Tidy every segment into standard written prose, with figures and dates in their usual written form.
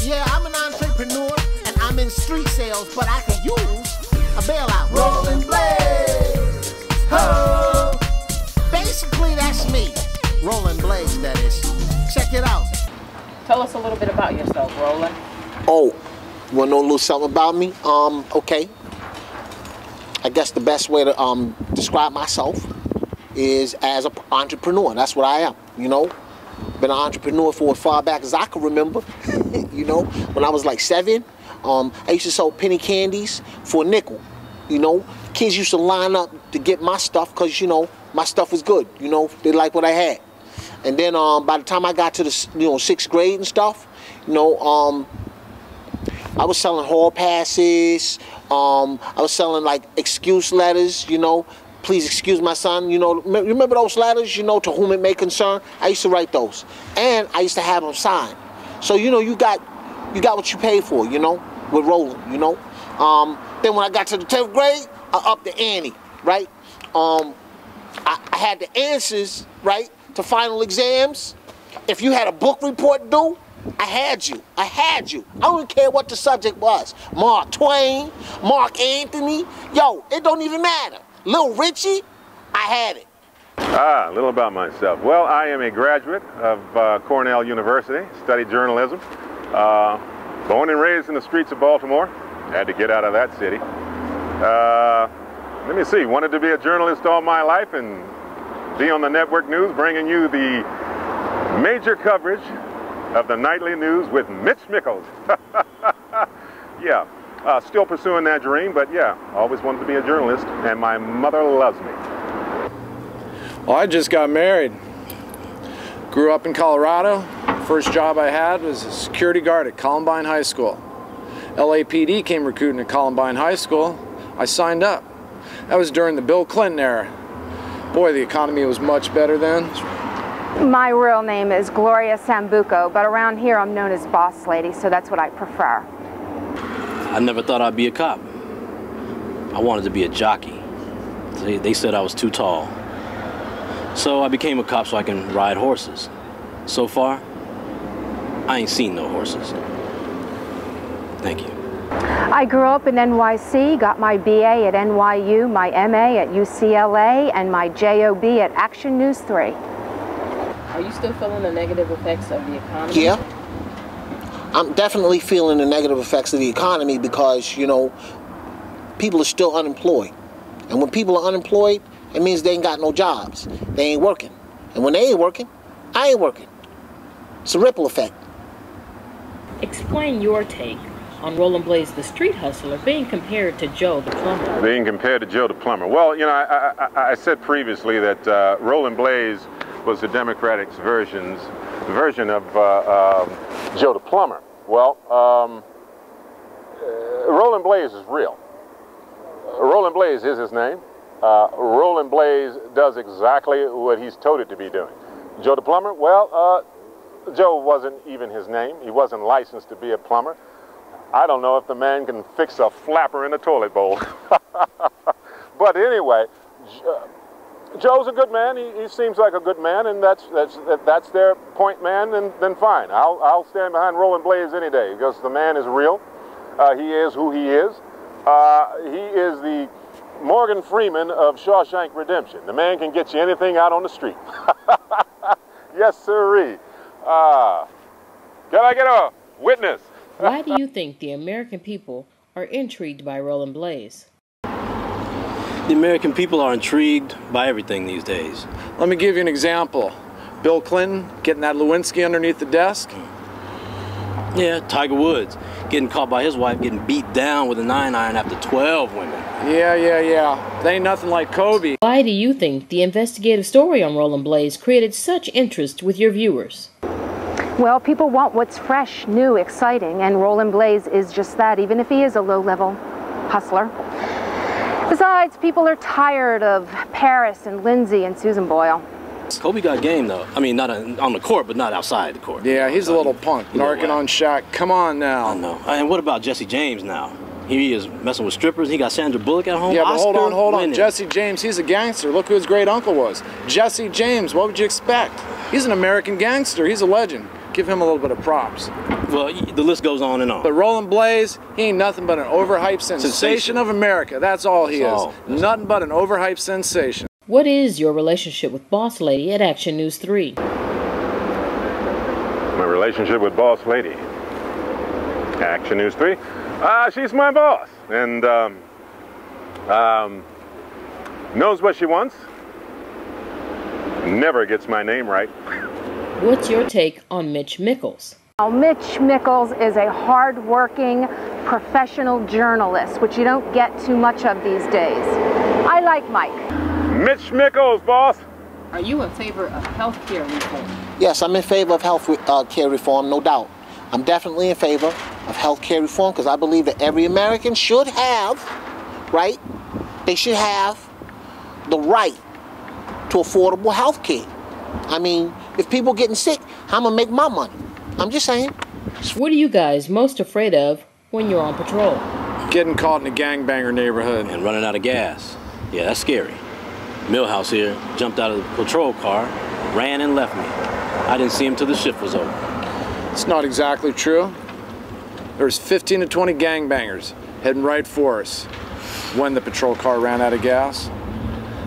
Yeah, I'm an entrepreneur, and I'm in street sales, but I can use a bailout. Roland Blaize, ho! Basically, that's me. Roland Blaize, that is. Check it out. Tell us a little bit about yourself, Roland. Oh, want to know a little something about me? Okay. I guess the best way to describe myself is as an entrepreneur. That's what I am, you know. Been an entrepreneur for as far back as I can remember. You know, when I was like 7, I used to sell penny candies for a nickel. You know, kids used to line up to get my stuff because, you know, my stuff was good. You know, they liked what I had. And then by the time I got to the 6th grade and stuff, you know, I was selling hall passes. I was selling like excuse letters. You know, please excuse my son. You know, remember those letters? You know, to whom it may concern. I used to write those, and I used to have them signed. So you know, you got what you paid for. You know, with Roland. You know. Then when I got to the 10th grade, I upped the ante. Right. I had the answers right to final exams. If you had a book report due, I had you. I don't care what the subject was. Mark Twain, Mark Anthony. Yo, it don't even matter. Lil Richie, I had it. A little about myself. Well, I am a graduate of Cornell University, studied journalism. Born and raised in the streets of Baltimore. Had to get out of that city. Let me see, wanted to be a journalist all my life and be on the network news, bringing you the major coverage of the nightly news with Mitch Mickles. Yeah, still pursuing that dream, but yeah, always wanted to be a journalist, and my mother loves me. Well, I just got married. Grew up in Colorado. First job I had was a security guard at Columbine High School. LAPD came recruiting at Columbine High School. I signed up. That was during the Bill Clinton era. Boy, the economy was much better then. My real name is Gloria Sambuco, but around here I'm known as Boss Lady, so that's what I prefer. I never thought I'd be a cop. I wanted to be a jockey. They said I was too tall. So I became a cop so I can ride horses. So far, I ain't seen no horses. Thank you. I grew up in NYC, got my BA at NYU, my MA at UCLA, and my JOB at Action News 3. Are you still feeling the negative effects of the economy? Yeah. I'm definitely feeling the negative effects of the economy because, you know, people are still unemployed. And when people are unemployed, it means they ain't got no jobs. They ain't working. And when they ain't working, I ain't working. It's a ripple effect. Explain your take on Roland Blaize, the street hustler, being compared to Joe the plumber. Being compared to Joe the plumber. Well, you know, I said previously that Roland Blaize was the Democratic's version of Joe the plumber. Well, Roland Blaize is real. Roland Blaize is his name. Roland Blaize does exactly what he's told to be doing. Joe the plumber, well, Joe wasn't even his name. He wasn't licensed to be a plumber. I don't know if the man can fix a flapper in a toilet bowl. But anyway, Joe's a good man. He seems like a good man, and that's their point man, then fine. I'll stand behind Roland Blaize any day because the man is real. He is who he is. He is the Morgan Freeman of Shawshank Redemption. The man can get you anything out on the street. Yes, sirree. Can I get a witness? Why do you think the American people are intrigued by Roland Blaize? The American people are intrigued by everything these days. Let me give you an example. Bill Clinton getting that Lewinsky underneath the desk. Yeah, Tiger Woods getting caught by his wife getting beat down with a 9-iron after 12 women. Yeah. They ain't nothing like Kobe. Why do you think the investigative story on Roland Blaize created such interest with your viewers? Well, people want what's fresh, new, exciting, and Roland Blaize is just that, even if he is a low-level hustler. Besides, people are tired of Paris and Lindsay and Susan Boyle. Kobe got game, though. I mean, not on the court, but not outside the court. Yeah, he's a little punk, narking on Shaq. Come on now. I know. And what about Jesse James now? He is messing with strippers. He got Sandra Bullock at home. Yeah, but hold on. Winning. Jesse James, he's a gangster. Look who his great uncle was. Jesse James, what would you expect? He's an American gangster. He's a legend. give him a little bit of props. Well, the list goes on and on. But Roland Blaize, he ain't nothing but an overhyped sensation of America. That's all he is. Nothing but an overhyped sensation. What is your relationship with Boss Lady at Action News 3? My relationship with Boss Lady, Action News 3? She's my boss, and knows what she wants. Never gets my name right. What's your take on Mitch Mickles? Well, Mitch Mickles is a hard-working professional journalist, which you don't get too much of these days. I like Mike. Mitch Mickles, boss. Are you in favor of health care reform? Yes, I'm in favor of health care reform, no doubt. I'm definitely in favor of health care reform because I believe that every American should have, right? They should have the right to affordable health care. I mean, if people getting sick, how am I gonna make my money? I'm just saying. What are you guys most afraid of when you're on patrol? Getting caught in a gangbanger neighborhood. And running out of gas. Yeah, that's scary. Millhouse here jumped out of the patrol car, ran and left me. I didn't see him till the shift was over. It's not exactly true. There was 15 to 20 gangbangers heading right for us when the patrol car ran out of gas.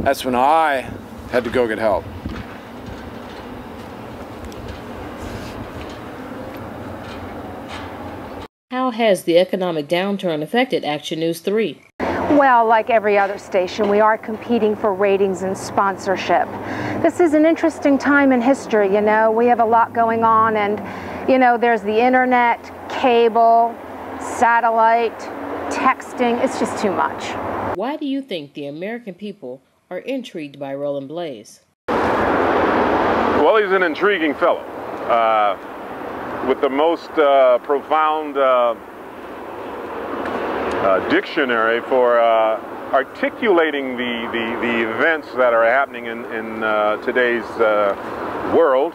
That's when I had to go get help. How has the economic downturn affected Action News 3? Well, like every other station, we are competing for ratings and sponsorship. This is an interesting time in history, you know. We have a lot going on, and, you know, there's the internet, cable, satellite, texting. It's just too much. Why do you think the American people are intrigued by Roland Blaize? Well, he's an intriguing fellow with the most profound dictionary for articulating the events that are happening in today's world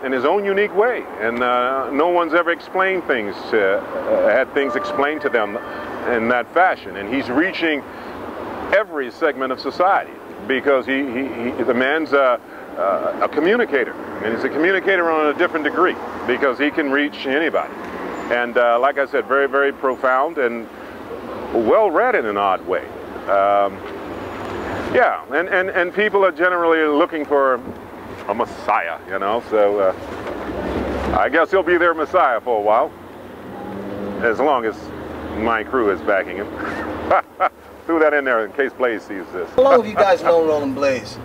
in his own unique way. And no one's ever explained things, had things explained to them in that fashion. And he's reaching every segment of society because the man's a communicator. And he's a communicator on a different degree because he can reach anybody. And like I said, very, very profound and well read in an odd way. Yeah, and people are generally looking for a messiah, you know, so I guess he'll be their messiah for a while, as long as my crew is backing him. Threw that in there in case Blaize sees this. How long have you guys known Roland Blaize?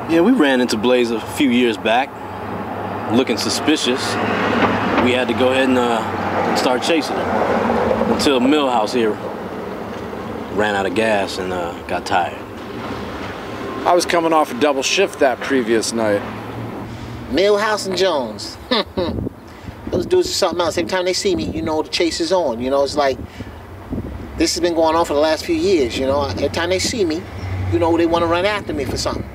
Yeah, we ran into Blaize a few years back, looking suspicious. We had to go ahead and start chasing him until Millhouse here ran out of gas and got tired. I was coming off a double shift that previous night. Millhouse and Jones. Those dudes are something else. Every time they see me, you know, the chase is on. You know, it's like, this has been going on for the last few years, you know. Every time they see me, you know, they want to run after me for something.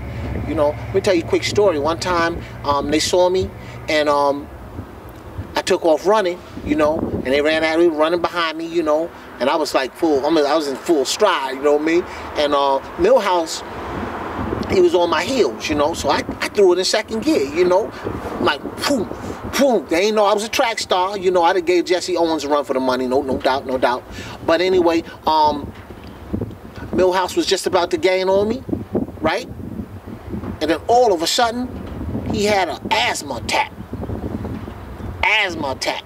You know, let me tell you a quick story. One time, they saw me, and I took off running, you know, and they ran at me, running behind me, you know, and I was like I was in full stride, you know what I mean? And Millhouse, he was on my heels, you know, so I threw it in second gear, you know, like, boom, boom. They ain't know I was a track star, you know. I done gave Jesse Owens a run for the money, no doubt, no doubt. But anyway, Millhouse was just about to gain on me, right? And then all of a sudden, he had an asthma attack. Asthma attack.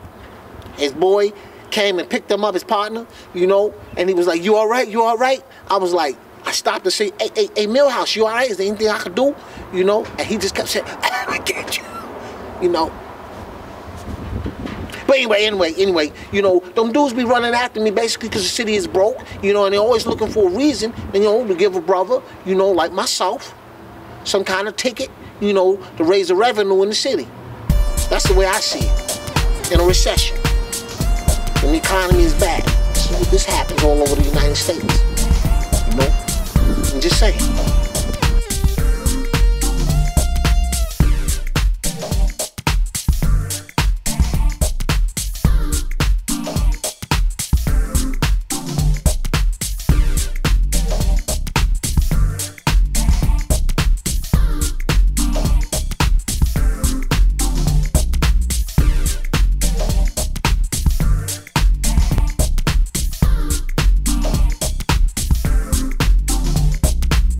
His boy came and picked him up, his partner, you know, and he was like, "You all right? You all right?" I was like, I stopped to say, hey, Millhouse, you all right? Is there anything I can do? You know? And he just kept saying, I get you. You know? But anyway, you know, them dudes be running after me basically because the city is broke, you know, and they're always looking for a reason, and, you know, to give a brother, you know, like myself, some kind of ticket, you know, to raise the revenue in the city. That's the way I see it. In a recession, when the economy is bad, this happens all over the United States. You know? I'm just saying.